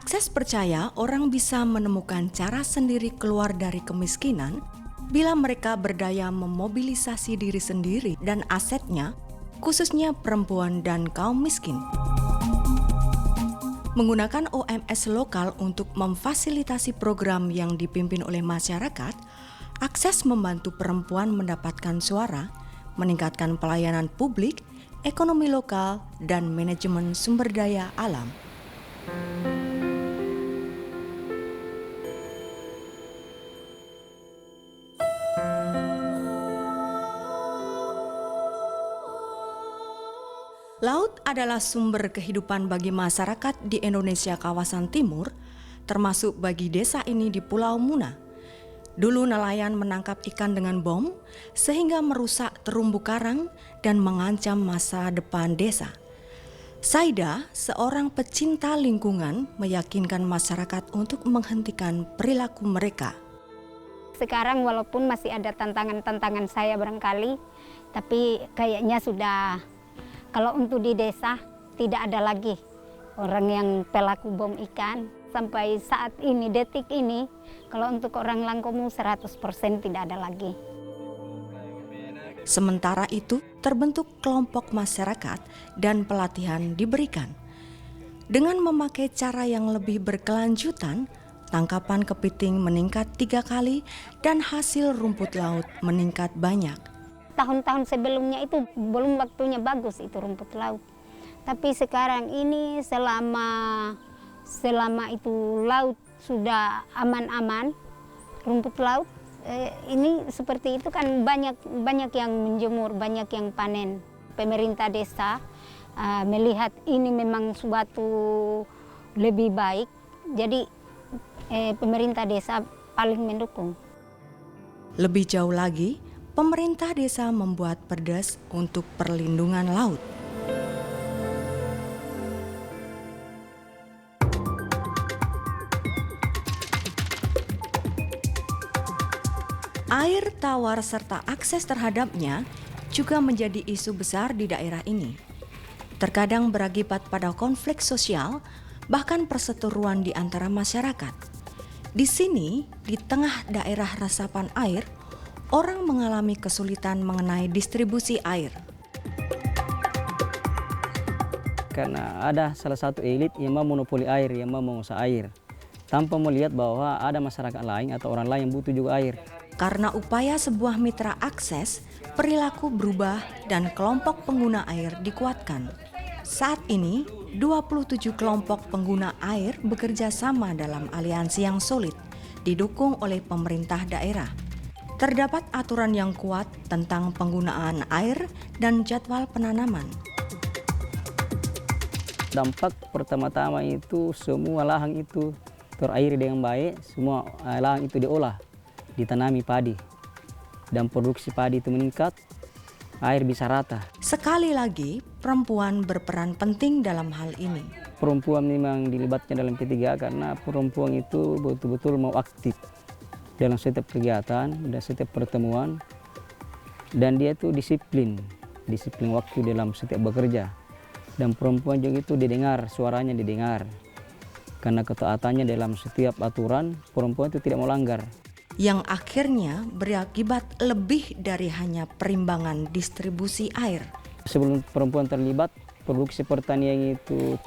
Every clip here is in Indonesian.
Akses percaya orang bisa menemukan cara sendiri keluar dari kemiskinan bila mereka berdaya memobilisasi diri sendiri dan asetnya, khususnya perempuan dan kaum miskin. Menggunakan OMS lokal untuk memfasilitasi program yang dipimpin oleh masyarakat, akses membantu perempuan mendapatkan suara, meningkatkan pelayanan publik, ekonomi lokal, dan manajemen sumber daya alam. Laut adalah sumber kehidupan bagi masyarakat di Indonesia kawasan timur, termasuk bagi desa ini di Pulau Muna. Dulu nelayan menangkap ikan dengan bom, sehingga merusak terumbu karang dan mengancam masa depan desa. Saida, seorang pecinta lingkungan, meyakinkan masyarakat untuk menghentikan perilaku mereka. Sekarang walaupun masih ada tantangan-tantangan saya barangkali, tapi kayaknya sudah. Kalau untuk di desa, tidak ada lagi orang yang pelaku bom ikan. Sampai saat ini, detik ini, kalau untuk orang Langkomu 100% tidak ada lagi. Sementara itu, terbentuk kelompok masyarakat dan pelatihan diberikan. Dengan memakai cara yang lebih berkelanjutan, tangkapan kepiting meningkat 3 kali dan hasil rumput laut meningkat banyak. Tahun-tahun sebelumnya itu belum waktunya bagus itu rumput laut. Tapi sekarang ini selama itu laut sudah aman-aman, rumput laut ini seperti itu kan banyak yang menjemur, banyak yang panen. Pemerintah desa melihat ini memang suatu lebih baik, jadi pemerintah desa paling mendukung. Lebih jauh lagi, pemerintah desa membuat perdes untuk perlindungan laut. Air tawar serta akses terhadapnya juga menjadi isu besar di daerah ini. Terkadang berakibat pada konflik sosial, bahkan perseteruan di antara masyarakat. Di sini, di tengah daerah resapan air, orang mengalami kesulitan mengenai distribusi air. Karena ada salah satu elit yang mau monopoli air, yang mau menguasai air, tanpa melihat bahwa ada masyarakat lain atau orang lain yang butuh juga air. Karena upaya sebuah mitra akses, perilaku berubah dan kelompok pengguna air dikuatkan. Saat ini, 27 kelompok pengguna air bekerja sama dalam aliansi yang solid, didukung oleh pemerintah daerah. Terdapat aturan yang kuat tentang penggunaan air dan jadwal penanaman. Dampak pertama-tama itu semua lahan itu terairi dengan baik, semua lahan itu diolah, ditanami padi, dan produksi padi itu meningkat, air bisa rata. Sekali lagi, perempuan berperan penting dalam hal ini. Perempuan memang dilibatkan dalam P3A karena perempuan itu betul-betul mau aktif dalam setiap kegiatan dan setiap pertemuan, dan dia itu disiplin waktu dalam setiap bekerja, dan perempuan juga itu didengar, suaranya didengar karena ketaatannya dalam setiap aturan, perempuan itu tidak mau langgar. Yang akhirnya berakibat lebih dari hanya perimbangan distribusi air. Sebelum perempuan terlibat, produksi pertanian itu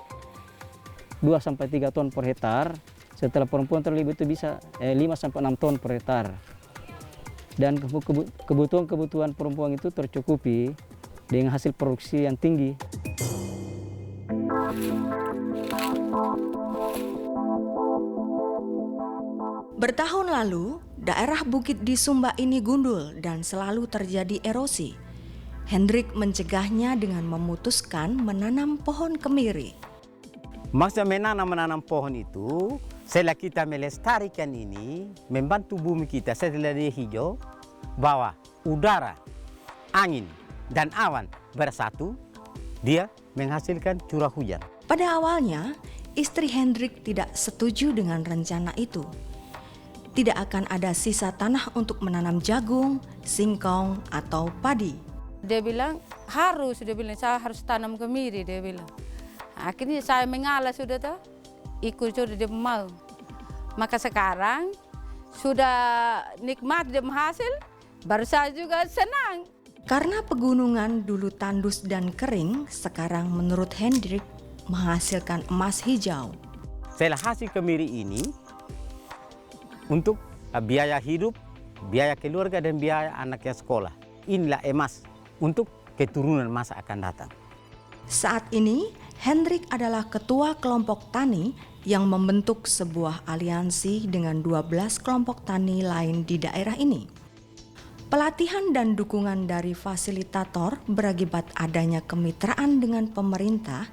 2-3 ton per hektar. Setelah perempuan terlibat itu bisa 5-6 ton per hektar. Dan kebutuhan perempuan itu tercukupi dengan hasil produksi yang tinggi. Bertahun lalu, daerah bukit di Sumba ini gundul dan selalu terjadi erosi. Hendrik mencegahnya dengan memutuskan menanam pohon kemiri. Maksud menanam pohon itu, setelah kita melestarikan ini, membantu bumi kita setelah dia hijau, bahwa udara, angin, dan awan bersatu, dia menghasilkan curah hujan. Pada awalnya, istri Hendrik tidak setuju dengan rencana itu. Tidak akan ada sisa tanah untuk menanam jagung, singkong, atau padi. Dia bilang, saya harus tanam kemiri, dia bilang. Akhirnya saya mengalah sudah tuh. ikut sudah dia mau. Maka sekarang sudah nikmat dia hasil, baru saya juga senang. Karena pegunungan dulu tandus dan kering, sekarang menurut Hendrik menghasilkan emas hijau. Setelah hasil kemiri ini untuk biaya hidup, biaya keluarga dan biaya anaknya sekolah. Inilah emas untuk keturunan masa akan datang. Saat ini, Hendrik adalah ketua kelompok tani yang membentuk sebuah aliansi dengan 12 kelompok tani lain di daerah ini. Pelatihan dan dukungan dari fasilitator berakibat adanya kemitraan dengan pemerintah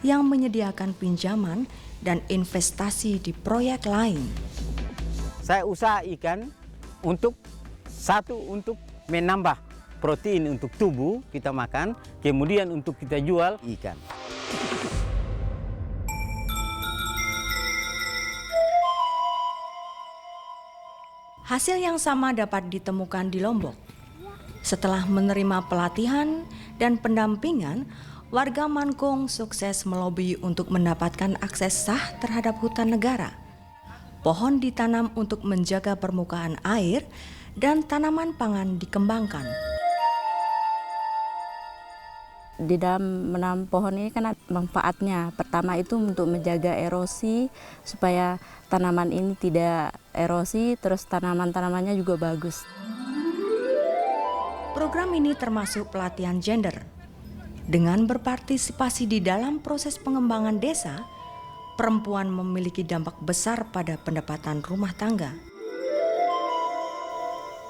yang menyediakan pinjaman dan investasi di proyek lain. Saya usaha ikan untuk untuk menambah protein untuk tubuh kita makan, kemudian untuk kita jual ikan. Hasil yang sama dapat ditemukan di Lombok. Setelah menerima pelatihan dan pendampingan, warga Mankong sukses melobi untuk mendapatkan akses sah terhadap hutan negara. Pohon ditanam untuk menjaga permukaan air dan tanaman pangan dikembangkan. Di dalam menanam pohon ini kan ada manfaatnya. Pertama itu untuk menjaga erosi supaya tanaman ini tidak erosi, terus tanaman-tanamannya juga bagus. Program ini termasuk pelatihan gender. Dengan berpartisipasi di dalam proses pengembangan desa, perempuan memiliki dampak besar pada pendapatan rumah tangga.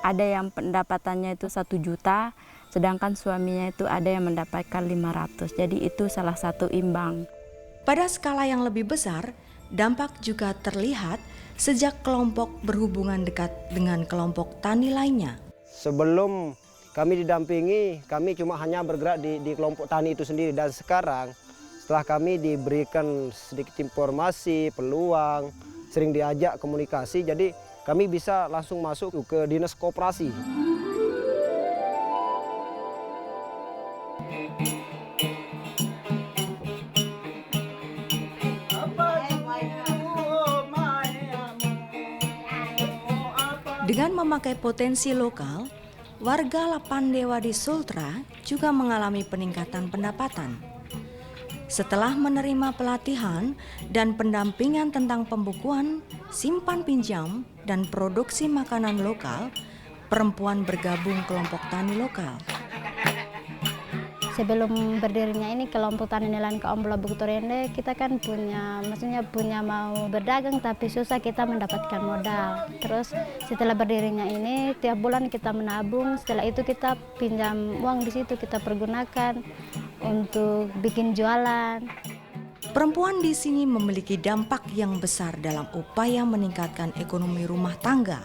Ada yang pendapatannya itu 1 juta, sedangkan suaminya itu ada yang mendapatkan 500. Jadi itu salah satu imbang. Pada skala yang lebih besar, dampak juga terlihat sejak kelompok berhubungan dekat dengan kelompok tani lainnya. Sebelum kami didampingi, kami cuma hanya bergerak di kelompok tani itu sendiri. Dan sekarang setelah kami diberikan sedikit informasi, peluang, sering diajak komunikasi, jadi kami bisa langsung masuk ke dinas koperasi. Dengan memakai potensi lokal, warga Lapandewa di Sultra juga mengalami peningkatan pendapatan. Setelah menerima pelatihan dan pendampingan tentang pembukuan, simpan pinjam, dan produksi makanan lokal, perempuan bergabung kelompok tani lokal. Sebelum berdirinya ini kelompok tani nelayan Kaombola Buktorende, kita kan punya mau berdagang tapi susah kita mendapatkan modal. Terus setelah berdirinya ini tiap bulan kita menabung, setelah itu kita pinjam uang di situ kita pergunakan untuk bikin jualan. Perempuan di sini memiliki dampak yang besar dalam upaya meningkatkan ekonomi rumah tangga.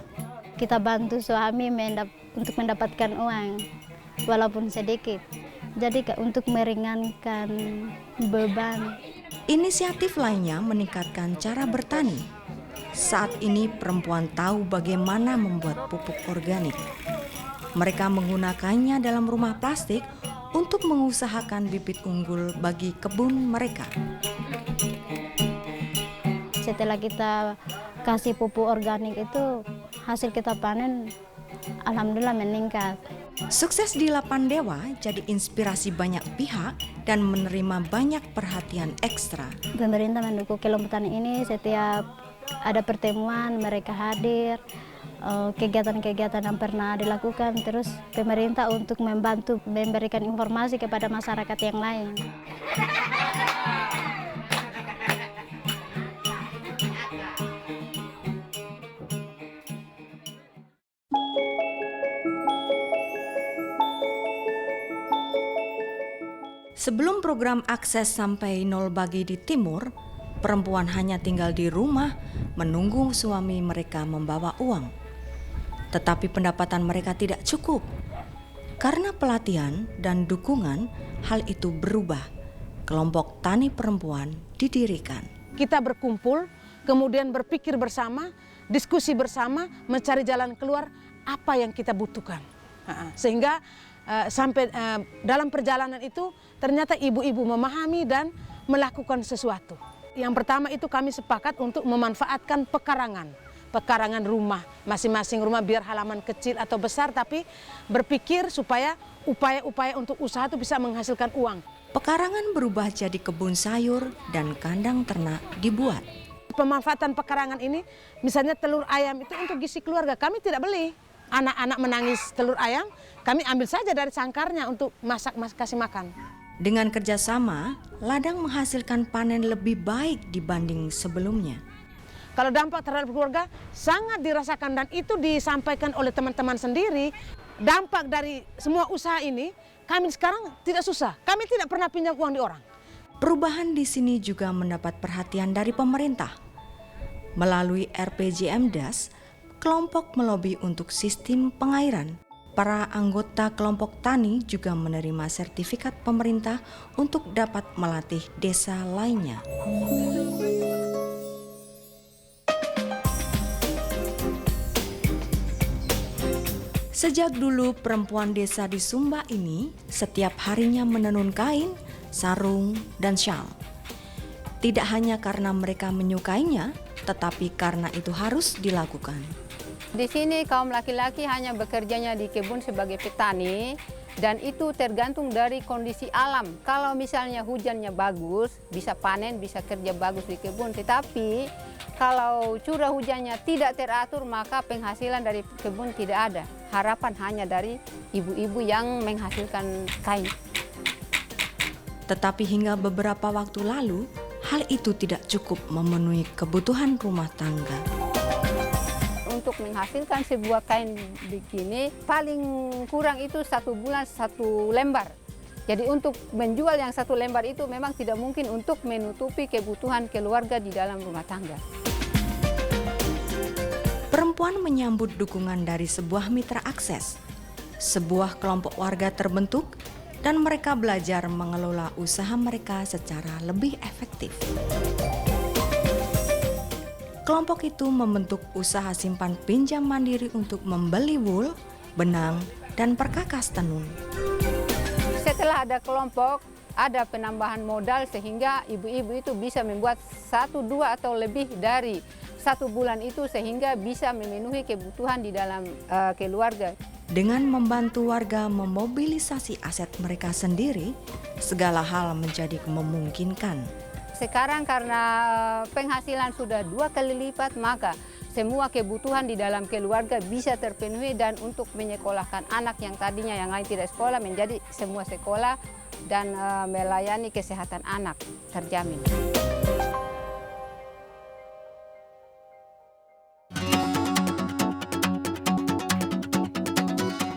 Kita bantu suami untuk mendapatkan uang walaupun sedikit. Jadi untuk meringankan beban. Inisiatif lainnya meningkatkan cara bertani. Saat ini perempuan tahu bagaimana membuat pupuk organik. Mereka menggunakannya dalam rumah plastik untuk mengusahakan bibit unggul bagi kebun mereka. Setelah kita kasih pupuk organik itu, hasil kita panen alhamdulillah meningkat. Sukses di Lapandewa jadi inspirasi banyak pihak dan menerima banyak perhatian ekstra. Pemerintah mendukung kelompok tani ini, setiap ada pertemuan mereka hadir, kegiatan-kegiatan yang pernah dilakukan, terus pemerintah untuk membantu memberikan informasi kepada masyarakat yang lain. Sebelum program akses sampai 0 bagi di timur, perempuan hanya tinggal di rumah menunggu suami mereka membawa uang. Tetapi pendapatan mereka tidak cukup. Karena pelatihan dan dukungan, hal itu berubah. Kelompok tani perempuan didirikan. Kita berkumpul, kemudian berpikir bersama, diskusi bersama, mencari jalan keluar apa yang kita butuhkan. Sehingga sampai dalam perjalanan itu ternyata ibu-ibu memahami dan melakukan sesuatu. Yang pertama itu kami sepakat untuk memanfaatkan pekarangan rumah, masing-masing rumah biar halaman kecil atau besar, tapi berpikir supaya upaya-upaya untuk usaha itu bisa menghasilkan uang. Pekarangan berubah jadi kebun sayur dan kandang ternak dibuat. Pemanfaatan pekarangan ini, misalnya telur ayam itu untuk gizi keluarga, kami tidak beli. Anak-anak menangis telur ayam, kami ambil saja dari sangkarnya untuk masak kasih makan. Dengan kerjasama, ladang menghasilkan panen lebih baik dibanding sebelumnya. Kalau dampak terhadap keluarga sangat dirasakan dan itu disampaikan oleh teman-teman sendiri. Dampak dari semua usaha ini, kami sekarang tidak susah. Kami tidak pernah pinjam uang di orang. Perubahan di sini juga mendapat perhatian dari pemerintah. Melalui RPJMDAS, kelompok melobi untuk sistem pengairan. Para anggota kelompok tani juga menerima sertifikat pemerintah untuk dapat melatih desa lainnya. Sejak dulu perempuan desa di Sumba ini setiap harinya menenun kain, sarung, dan syal. Tidak hanya karena mereka menyukainya, tetapi karena itu harus dilakukan. Di sini kaum laki-laki hanya bekerjanya di kebun sebagai petani dan itu tergantung dari kondisi alam. Kalau misalnya hujannya bagus, bisa panen, bisa kerja bagus di kebun. Tetapi kalau curah hujannya tidak teratur, maka penghasilan dari kebun tidak ada. Harapan hanya dari ibu-ibu yang menghasilkan kain. Tetapi hingga beberapa waktu lalu, hal itu tidak cukup memenuhi kebutuhan rumah tangga. Untuk menghasilkan sebuah kain begini, paling kurang itu 1 bulan 1 lembar. Jadi untuk menjual yang 1 lembar itu memang tidak mungkin untuk menutupi kebutuhan keluarga di dalam rumah tangga. Perempuan menyambut dukungan dari sebuah mitra akses. Sebuah kelompok warga terbentuk dan mereka belajar mengelola usaha mereka secara lebih efektif. Kelompok itu membentuk usaha simpan pinjam mandiri untuk membeli wul, benang, dan perkakas tenun. Setelah ada kelompok, ada penambahan modal sehingga ibu-ibu itu bisa membuat 1, 2 atau lebih dari 1 bulan itu sehingga bisa memenuhi kebutuhan di dalam keluarga. Dengan membantu warga memobilisasi aset mereka sendiri, segala hal menjadi memungkinkan. Sekarang karena penghasilan sudah 2 kali lipat, maka semua kebutuhan di dalam keluarga bisa terpenuhi dan untuk menyekolahkan anak yang tadinya yang lain tidak sekolah menjadi semua sekolah dan melayani kesehatan anak terjamin.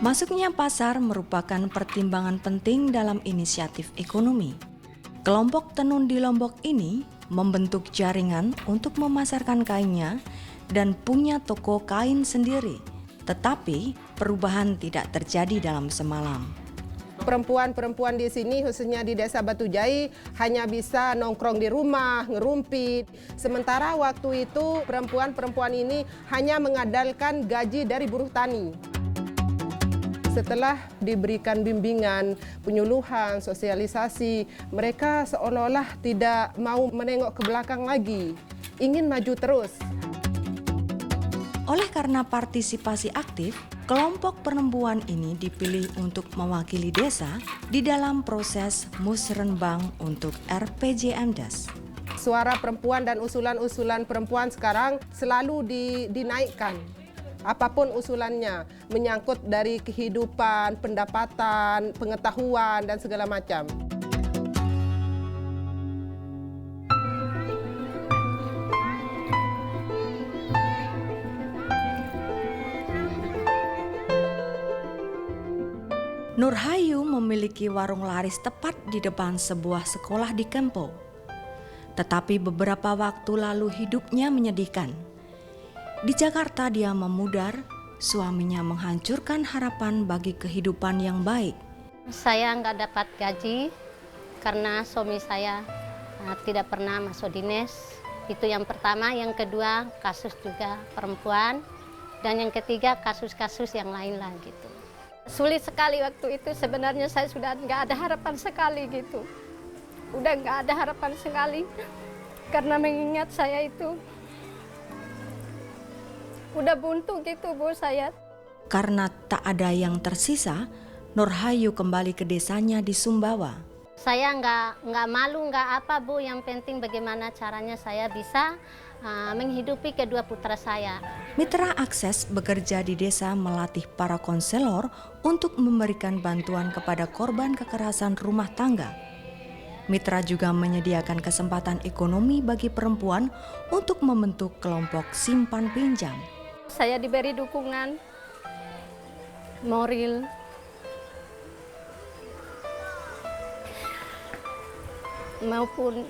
Masuknya pasar merupakan pertimbangan penting dalam inisiatif ekonomi. Kelompok tenun di Lombok ini membentuk jaringan untuk memasarkan kainnya dan punya toko kain sendiri. Tetapi perubahan tidak terjadi dalam semalam. Perempuan-perempuan di sini khususnya di Desa Batujai hanya bisa nongkrong di rumah, ngerumpit. Sementara waktu itu perempuan-perempuan ini hanya mengandalkan gaji dari buruh tani. Setelah diberikan bimbingan, penyuluhan, sosialisasi, mereka seolah-olah tidak mau menengok ke belakang lagi, ingin maju terus. Oleh karena partisipasi aktif, kelompok perempuan ini dipilih untuk mewakili desa di dalam proses musrenbang untuk RPJMDAS. Suara perempuan dan usulan-usulan perempuan sekarang selalu dinaikkan. Apapun usulannya, menyangkut dari kehidupan, pendapatan, pengetahuan, dan segala macam. Nurhayu memiliki warung laris tepat di depan sebuah sekolah di Kempo. Tetapi beberapa waktu lalu hidupnya menyedihkan. Di Jakarta dia memudar, suaminya menghancurkan harapan bagi kehidupan yang baik. Saya nggak dapat gaji karena suami saya tidak pernah masuk dinas. Itu yang pertama. Yang kedua, kasus juga perempuan. Dan yang ketiga, kasus-kasus yang lain lah gitu. Sulit sekali waktu itu, sebenarnya saya sudah nggak ada harapan sekali gitu. Udah nggak ada harapan sekali. Karena mengingat saya itu udah buntu gitu Bu saya. Karena tak ada yang tersisa, Nurhayu kembali ke desanya di Sumbawa. Saya nggak malu, nggak apa Bu. Yang penting bagaimana caranya saya bisa menghidupi kedua putra saya. Mitra Akses bekerja di desa melatih para konselor untuk memberikan bantuan kepada korban kekerasan rumah tangga. Mitra juga menyediakan kesempatan ekonomi bagi perempuan untuk membentuk kelompok simpan pinjam. Saya diberi dukungan moral, maupun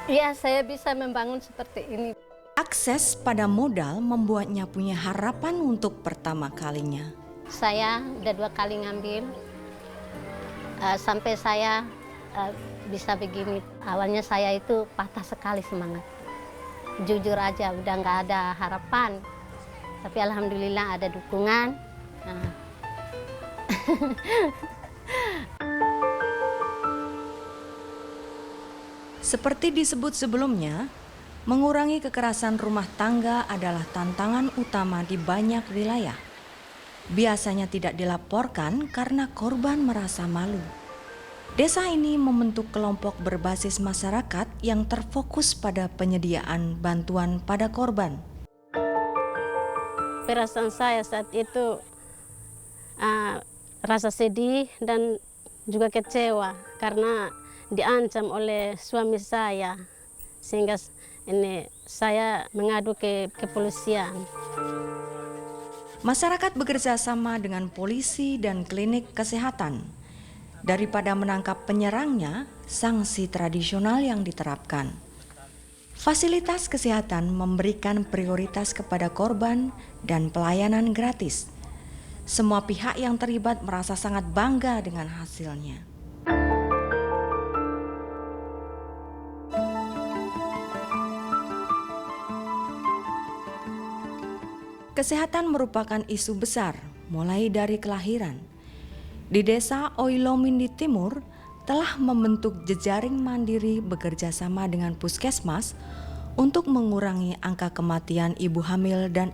ya saya bisa membangun seperti ini. Akses pada modal membuatnya punya harapan untuk pertama kalinya. Saya udah 2 kali ngambil, sampai saya bisa begini. Awalnya saya itu patah sekali semangat. Jujur aja udah nggak ada harapan. Tapi alhamdulillah ada dukungan. Seperti disebut sebelumnya, mengurangi kekerasan rumah tangga adalah tantangan utama di banyak wilayah. Biasanya tidak dilaporkan karena korban merasa malu. Desa ini membentuk kelompok berbasis masyarakat yang terfokus pada penyediaan bantuan pada korban. Perasaan saya saat itu rasa sedih dan juga kecewa karena diancam oleh suami saya, sehingga ini saya mengadu ke kepolisian. Masyarakat bekerja sama dengan polisi dan klinik kesehatan. Daripada menangkap penyerangnya, sanksi tradisional yang diterapkan. Fasilitas kesehatan memberikan prioritas kepada korban dan pelayanan gratis. Semua pihak yang terlibat merasa sangat bangga dengan hasilnya. Kesehatan merupakan isu besar, mulai dari kelahiran. Di desa Oilomindi Timur telah membentuk jejaring mandiri bekerja sama dengan puskesmas untuk mengurangi angka kematian ibu hamil dan